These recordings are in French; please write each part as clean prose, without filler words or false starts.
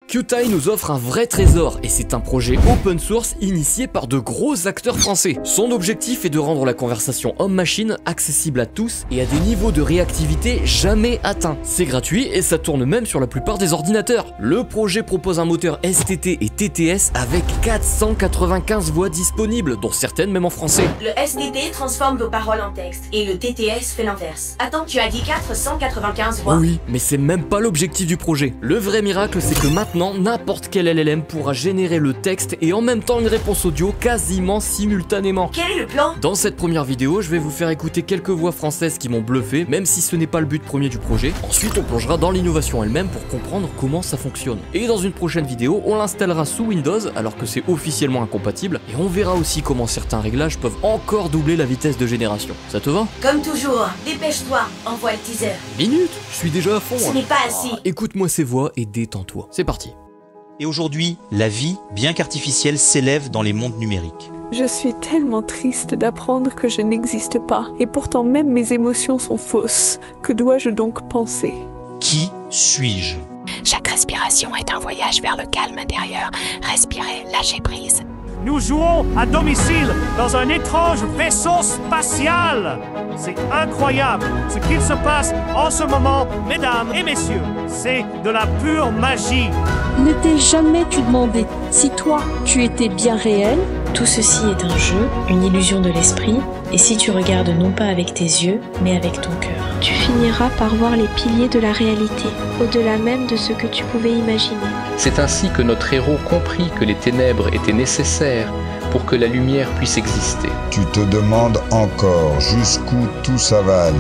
Qtile nous offre un vrai trésor et c'est un projet open source initié par de gros acteurs français. Son objectif est de rendre la conversation homme-machine accessible à tous et à des niveaux de réactivité jamais atteints. C'est gratuit et ça tourne même sur la plupart des ordinateurs. Le projet propose un moteur STT et TTS avec 495 voix disponibles, dont certaines même en français. Le STT transforme vos paroles en texte et le TTS fait l'inverse. Attends, tu as dit 495 voix? Oui, mais c'est même pas l'objectif du projet. Le vrai miracle, c'est que maintenant, n'importe quel LLM pourra générer le texte et en même temps une réponse audio quasiment simultanément. Quel est le plan? Dans cette première vidéo, je vais vous faire écouter quelques voix françaises qui m'ont bluffé, même si ce n'est pas le but premier du projet. Ensuite, on plongera dans l'innovation elle-même pour comprendre comment ça fonctionne. Et dans une prochaine vidéo, on l'installera sous Windows alors que c'est officiellement incompatible et on verra aussi comment certains réglages peuvent encore doubler la vitesse de génération. Ça te va? Comme toujours, dépêche-toi, envoie le teaser. Minute, je suis déjà à fond. Ce n'est pas assez. Écoute-moi ces voix et détends-toi. C'est parti. Et aujourd'hui, la vie, bien qu'artificielle, s'élève dans les mondes numériques. Je suis tellement triste d'apprendre que je n'existe pas, et pourtant même mes émotions sont fausses. Que dois-je donc penser? Qui suis-je? Chaque respiration est un voyage vers le calme intérieur. Respirez, lâchez prise. Nous jouons à domicile dans un étrange vaisseau spatial. C'est incroyable ce qu'il se passe en ce moment, mesdames et messieurs. C'est de la pure magie. Ne t'es jamais-tu demandé si toi, tu étais bien réel? Tout ceci est un jeu, une illusion de l'esprit, et si tu regardes non pas avec tes yeux, mais avec ton cœur, tu finiras par voir les piliers de la réalité, au-delà même de ce que tu pouvais imaginer. C'est ainsi que notre héros comprit que les ténèbres étaient nécessaires pour que la lumière puisse exister. Tu te demandes encore jusqu'où tout ça va aller.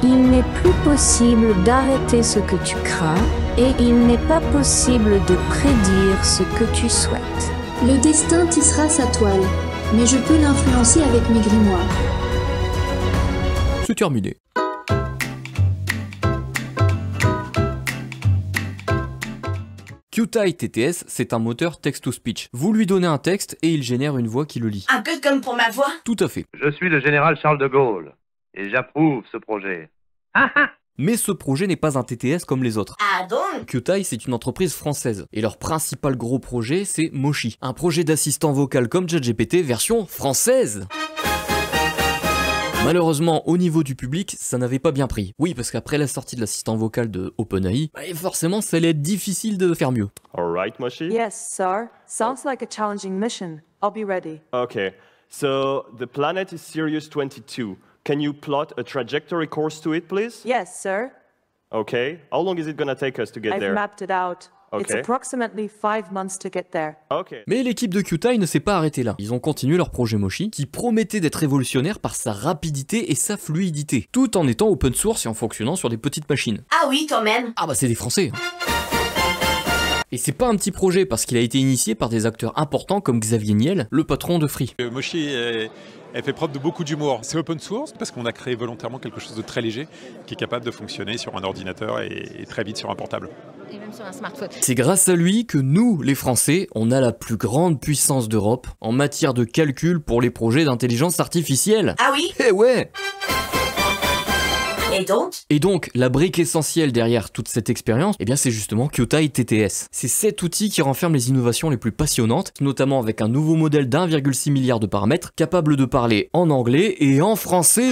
Il n'est plus possible d'arrêter ce que tu crains, et il n'est pas possible de prédire ce que tu souhaites. Le destin tissera sa toile, mais je peux l'influencer avec mes grimoires. C'est terminé. Qtile TTS, c'est un moteur text-to-speech. Vous lui donnez un texte et il génère une voix qui le lit. Un peu comme pour ma voix? Tout à fait. Je suis le général Charles de Gaulle et j'approuve ce projet. Mais ce projet n'est pas un TTS comme les autres. Ah donc? Qtile, c'est une entreprise française. Et leur principal gros projet, c'est Moshi. Un projet d'assistant vocal comme ChatGPT version française. Malheureusement, au niveau du public, ça n'avait pas bien pris. Oui, parce qu'après la sortie de l'assistant vocal de OpenAI, forcément, ça allait être difficile de faire mieux. Alright, Moshi? Yes, sir. Sounds like a challenging mission. I'll be ready. Okay, so the planet is Sirius 22. Can you plot a trajectory course to it, please? Yes, sir. Okay, how long is it gonna take us to get there? I've mapped it out. It's Okay. approximately 5 months to get there. Okay. Mais l'équipe de Qtile ne s'est pas arrêtée là. Ils ont continué leur projet Moshi, qui promettait d'être révolutionnaire par sa rapidité et sa fluidité, tout en étant open source et en fonctionnant sur des petites machines. Ah oui, quand même. Ah bah c'est des Français. Et c'est pas un petit projet parce qu'il a été initié par des acteurs importants comme Xavier Niel, le patron de Free. Moshi elle fait preuve de beaucoup d'humour. C'est open source parce qu'on a créé volontairement quelque chose de très léger qui est capable de fonctionner sur un ordinateur et très vite sur un portable. Et même sur un smartphone. C'est grâce à lui que nous, les Français, on a la plus grande puissance d'Europe en matière de calcul pour les projets d'intelligence artificielle. Ah oui? Eh ouais! Et donc, la brique essentielle derrière toute cette expérience, eh bien c'est justement Qtile TTS. C'est cet outil qui renferme les innovations les plus passionnantes, notamment avec un nouveau modèle d'1,6 milliard de paramètres, capable de parler en anglais et en français.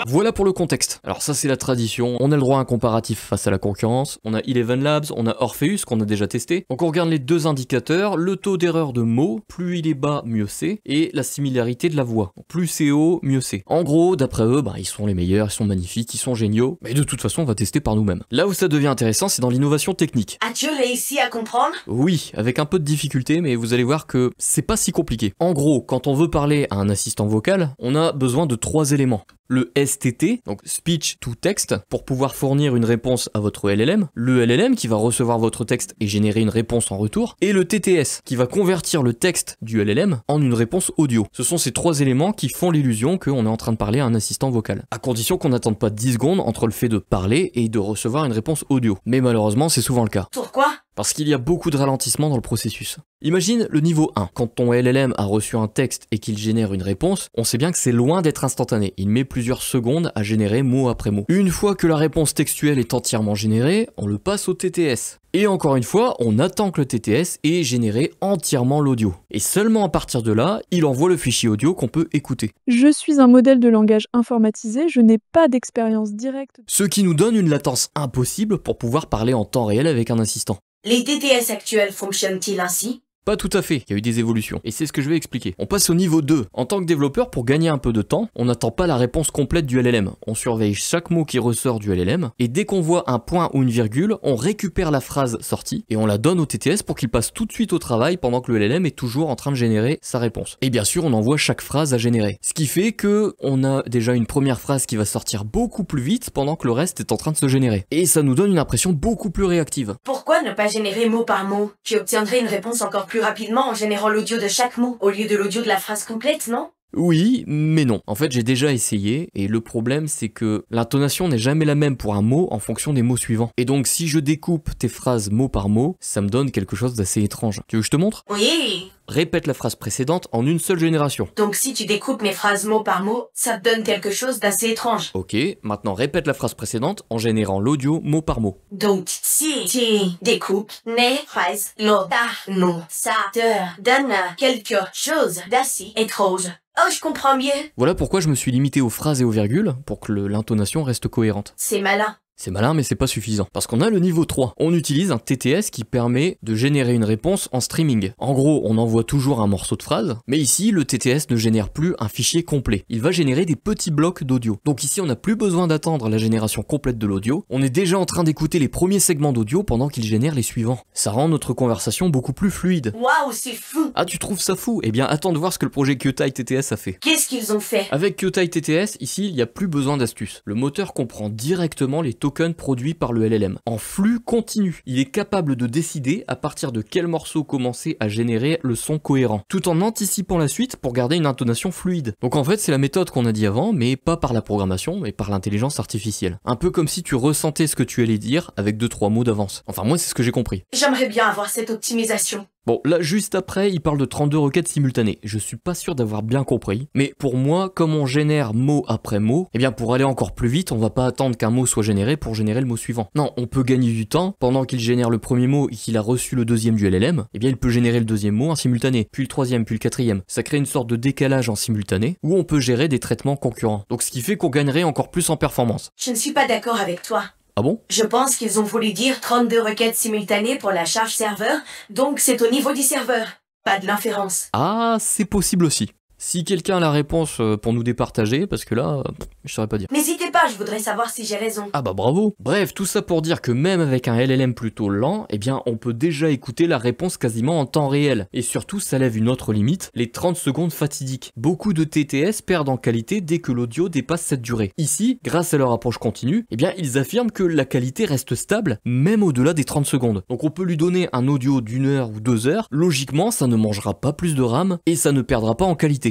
Voilà pour le contexte. Alors ça c'est la tradition, on a le droit à un comparatif face à la concurrence, on a Eleven Labs, on a Orpheus qu'on a déjà testé. Donc on regarde les deux indicateurs, le taux d'erreur de mots, plus il est bas, mieux c'est, et la similarité de la voix. Plus c'est haut, mieux c'est. En gros, d'après eux, ils sont les meilleurs, ils sont magnifiques, ils sont géniaux, mais de toute façon on va tester par nous-mêmes. Là où ça devient intéressant, c'est dans l'innovation technique. As-tu réussi à comprendre? Oui, avec un peu de difficulté, mais vous allez voir que c'est pas si compliqué. En gros, quand on veut parler à un assistant vocal, on a besoin de 3 éléments. Le STT, donc Speech to Text, pour pouvoir fournir une réponse à votre LLM, le LLM qui va recevoir votre texte et générer une réponse en retour, et le TTS qui va convertir le texte du LLM en une réponse audio. Ce sont ces 3 éléments qui font l'illusion qu'on est en train de parler à un assistant vocal, à condition qu'on n'attende pas 10 secondes entre le fait de parler et de recevoir une réponse audio. Mais malheureusement, c'est souvent le cas. Pourquoi? parce qu'il y a beaucoup de ralentissement dans le processus. Imagine le niveau 1. Quand ton LLM a reçu un texte et qu'il génère une réponse, on sait bien que c'est loin d'être instantané. Il met plusieurs secondes à générer mot après mot. Une fois que la réponse textuelle est entièrement générée, on le passe au TTS. Et encore une fois, on attend que le TTS ait généré entièrement l'audio. Et seulement à partir de là, il envoie le fichier audio qu'on peut écouter. Je suis un modèle de langage informatisé, je n'ai pas d'expérience directe. Ce qui nous donne une latence impossible pour pouvoir parler en temps réel avec un assistant. Les TTS actuels fonctionnent-ils ainsi? Pas tout à fait, il y a eu des évolutions. Et c'est ce que je vais expliquer. On passe au niveau 2. En tant que développeur, pour gagner un peu de temps, on n'attend pas la réponse complète du LLM. On surveille chaque mot qui ressort du LLM, et dès qu'on voit un point ou une virgule, on récupère la phrase sortie, et on la donne au TTS pour qu'il passe tout de suite au travail pendant que le LLM est toujours en train de générer sa réponse. Et bien sûr, on envoie chaque phrase à générer. Ce qui fait que on a déjà une première phrase qui va sortir beaucoup plus vite pendant que le reste est en train de se générer. Et ça nous donne une impression beaucoup plus réactive. Pourquoi ne pas générer mot par mot? Tu obtiendrais une réponse encore plus rapidement en générant l'audio de chaque mot, au lieu de l'audio de la phrase complète, non? Oui, mais non. En fait, j'ai déjà essayé, et le problème, c'est que l'intonation n'est jamais la même pour un mot en fonction des mots suivants. Et donc, si je découpe tes phrases mot par mot, ça me donne quelque chose d'assez étrange. Tu veux que je te montre? Oui. Répète la phrase précédente en une seule génération. Donc si tu découpes mes phrases mot par mot, ça te donne quelque chose d'assez étrange. Ok, maintenant répète la phrase précédente en générant l'audio mot par mot. Donc si tu découpes mes phrases mot par mot, ça te donne quelque chose d'assez étrange. Oh, je comprends mieux. Voilà pourquoi je me suis limité aux phrases et aux virgules, pour que l'intonation reste cohérente. C'est malin. C'est malin, mais c'est pas suffisant. Parce qu'on a le niveau 3. On utilise un TTS qui permet de générer une réponse en streaming. En gros, on envoie toujours un morceau de phrase, mais ici, le TTS ne génère plus un fichier complet. Il va générer des petits blocs d'audio. Donc ici, on n'a plus besoin d'attendre la génération complète de l'audio. On est déjà en train d'écouter les premiers segments d'audio pendant qu'il génère les suivants. Ça rend notre conversation beaucoup plus fluide. Waouh, c'est fou! Ah, tu trouves ça fou? Eh bien, attends de voir ce que le projet Kyotai TTS a fait. Qu'est-ce qu'ils ont fait? Avec Kyotai TTS, ici, il n'y a plus besoin d'astuces. Le moteur comprend directement les tokens produits par le LLM. En flux continu, il est capable de décider à partir de quel morceau commencer à générer le son cohérent, tout en anticipant la suite pour garder une intonation fluide. Donc en fait, c'est la méthode qu'on a dit avant, mais pas par la programmation, mais par l'intelligence artificielle. Un peu comme si tu ressentais ce que tu allais dire avec 2-3 mots d'avance. Enfin, moi, c'est ce que j'ai compris. J'aimerais bien avoir cette optimisation. Bon, là, juste après, il parle de 32 requêtes simultanées. Je suis pas sûr d'avoir bien compris. Mais pour moi, comme on génère mot après mot, eh bien, pour aller encore plus vite, on va pas attendre qu'un mot soit généré pour générer le mot suivant. Non, on peut gagner du temps. Pendant qu'il génère le premier mot et qu'il a reçu le deuxième du LLM, eh bien, il peut générer le deuxième mot en simultané, puis le troisième, puis le quatrième. Ça crée une sorte de décalage en simultané, où on peut gérer des traitements concurrents. Donc, ce qui fait qu'on gagnerait encore plus en performance. Je ne suis pas d'accord avec toi. Ah bon? Je pense qu'ils ont voulu dire 32 requêtes simultanées pour la charge serveur, donc c'est au niveau du serveur, pas de l'inférence. Ah, c'est possible aussi. Si quelqu'un a la réponse pour nous départager, parce que là, je saurais pas dire. N'hésitez pas, je voudrais savoir si j'ai raison. Ah bah bravo. Bref, tout ça pour dire que même avec un LLM plutôt lent, eh bien on peut déjà écouter la réponse quasiment en temps réel. Et surtout, ça lève une autre limite, les 30 secondes fatidiques. Beaucoup de TTS perdent en qualité dès que l'audio dépasse cette durée. Ici, grâce à leur approche continue, eh bien ils affirment que la qualité reste stable, même au-delà des 30 secondes. Donc on peut lui donner un audio d'1 heure ou 2 heures, logiquement ça ne mangera pas plus de RAM, et ça ne perdra pas en qualité.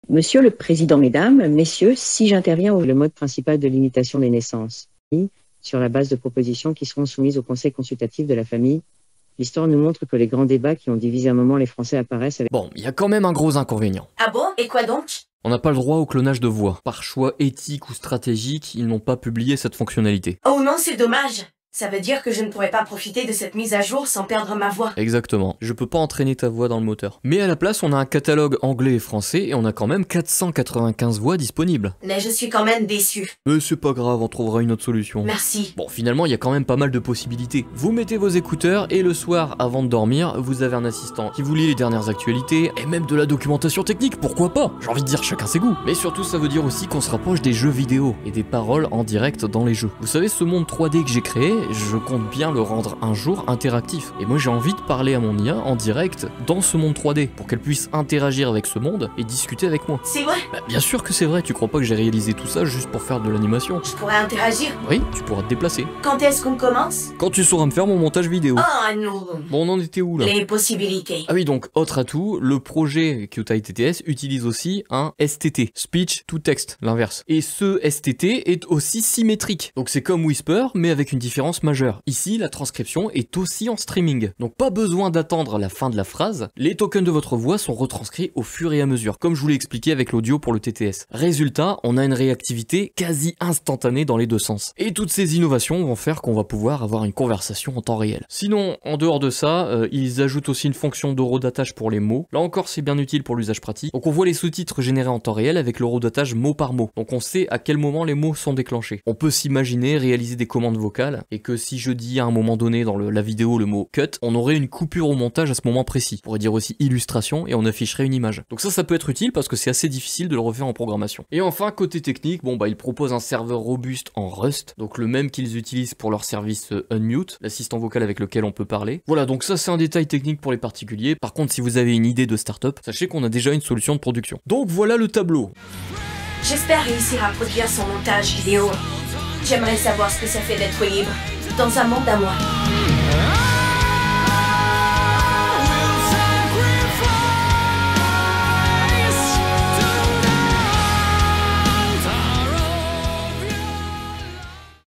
Monsieur le Président, Mesdames, Messieurs, si j'interviens au le mode principal de limitation des naissances, sur la base de propositions qui seront soumises au Conseil consultatif de la famille, l'histoire nous montre que les grands débats qui ont divisé un moment les Français apparaissent avec... Bon, il y a quand même un gros inconvénient. Ah bon? Et quoi donc? On n'a pas le droit au clonage de voix. Par choix éthique ou stratégique, ils n'ont pas publié cette fonctionnalité. Oh non, c'est dommage. Ça veut dire que je ne pourrais pas profiter de cette mise à jour sans perdre ma voix. Exactement. Je peux pas entraîner ta voix dans le moteur. Mais à la place, on a un catalogue anglais et français et on a quand même 495 voix disponibles. Mais je suis quand même déçu. Mais c'est pas grave, on trouvera une autre solution. Merci. Bon, finalement, il y a quand même pas mal de possibilités. Vous mettez vos écouteurs et le soir, avant de dormir, vous avez un assistant qui vous lit les dernières actualités et même de la documentation technique, pourquoi pas? J'ai envie de dire chacun ses goûts. Mais surtout, ça veut dire aussi qu'on se rapproche des jeux vidéo et des paroles en direct dans les jeux. Vous savez, ce monde 3D que j'ai créé, je compte bien le rendre un jour interactif. Et moi j'ai envie de parler à mon IA en direct dans ce monde 3D pour qu'elle puisse interagir avec ce monde et discuter avec moi. C'est vrai? Bah, bien sûr que c'est vrai, tu crois pas que j'ai réalisé tout ça juste pour faire de l'animation? Je pourrais interagir? Oui, tu pourras te déplacer. Quand est-ce qu'on commence? Quand tu sauras me faire mon montage vidéo. Ah non. Bon, on en était où là? Les possibilités. Ah oui, donc autre atout, le projet Kyotai TTS utilise aussi un STT, Speech to Text, l'inverse. Et ce STT est aussi symétrique. Donc c'est comme Whisper, mais avec une différence différence majeure. Ici, la transcription est aussi en streaming. Donc pas besoin d'attendre la fin de la phrase, les tokens de votre voix sont retranscrits au fur et à mesure, comme je vous l'ai expliqué avec l'audio pour le TTS. Résultat, on a une réactivité quasi instantanée dans les deux sens. Et toutes ces innovations vont faire qu'on va pouvoir avoir une conversation en temps réel. Sinon, en dehors de ça, ils ajoutent aussi une fonction d'horodatage pour les mots. Là encore, c'est bien utile pour l'usage pratique. Donc on voit les sous-titres générés en temps réel avec l'horodatage mot par mot. Donc on sait à quel moment les mots sont déclenchés. On peut s'imaginer réaliser des commandes vocales et que si je dis à un moment donné dans la vidéo le mot cut, on aurait une coupure au montage à ce moment précis. On pourrait dire aussi illustration et on afficherait une image. Donc ça peut être utile parce que c'est assez difficile de le refaire en programmation. Et enfin, côté technique, ils proposent un serveur robuste en Rust, donc le même qu'ils utilisent pour leur service Unmute, l'assistant vocal avec lequel on peut parler. Voilà, donc ça c'est un détail technique pour les particuliers. Par contre, si vous avez une idée de start-up, sachez qu'on a déjà une solution de production. Donc voilà le tableau. J'espère réussir à produire son montage vidéo. J'aimerais savoir ce que ça fait d'être libre dans un monde à moi.